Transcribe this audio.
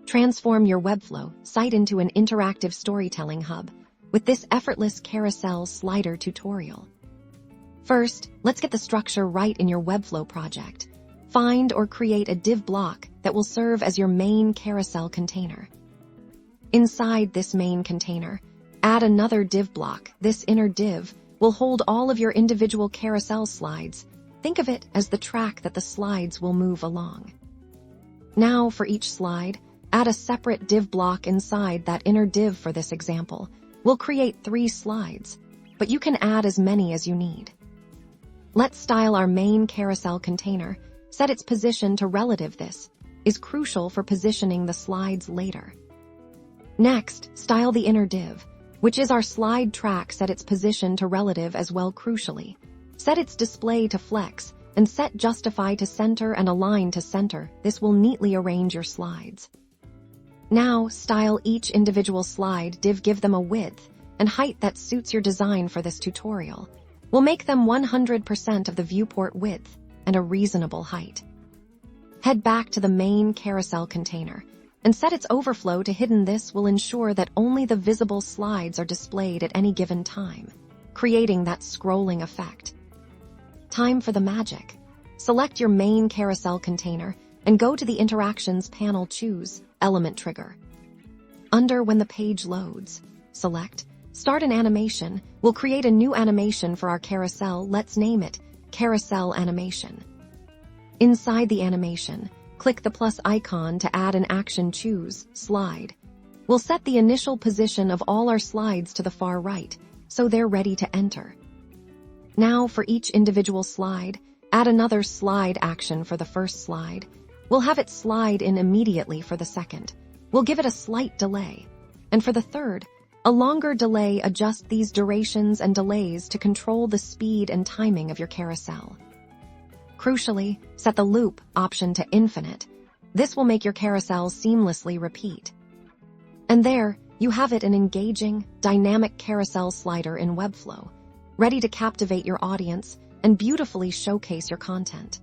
Transform your Webflow site into an interactive storytelling hub with this effortless carousel slider tutorial. First, let's get the structure right in your Webflow project. Find or create a div block that will serve as your main carousel container. Inside this main container, add another div block. This inner div will hold all of your individual carousel slides. Think of it as the track that the slides will move along. Now, for each slide, add a separate div block inside that inner div. For this example, we'll create 3 slides, but you can add as many as you need. Let's style our main carousel container. Set its position to relative. This is crucial for positioning the slides later. Next, style the inner div, which is our slide track. Set its position to relative as well. Crucially, set its display to flex and set justify to center and align to center. This will neatly arrange your slides. Now, style each individual slide div. Give them a width and height that suits your design. For this tutorial, we'll make them 100% of the viewport width and a reasonable height. Head back to the main carousel container and set its overflow to hidden. This will ensure that only the visible slides are displayed at any given time, creating that scrolling effect. Time for the magic. Select your main carousel container and go to the Interactions panel. Choose Element Trigger. Under When the page loads, select Start an animation. We'll create a new animation for our carousel. Let's name it Carousel Animation. Inside the animation, click the plus icon to add an action. Choose Slide. We'll set the initial position of all our slides to the far right, so they're ready to enter. Now, for each individual slide, add another slide action. For the first slide, we'll have it slide in immediately. For the second, we'll give it a slight delay. And for the third, a longer delay. Adjust these durations and delays to control the speed and timing of your carousel. Crucially, set the loop option to infinite. This will make your carousel seamlessly repeat. And there, you have it, an engaging, dynamic carousel slider in Webflow, ready to captivate your audience and beautifully showcase your content.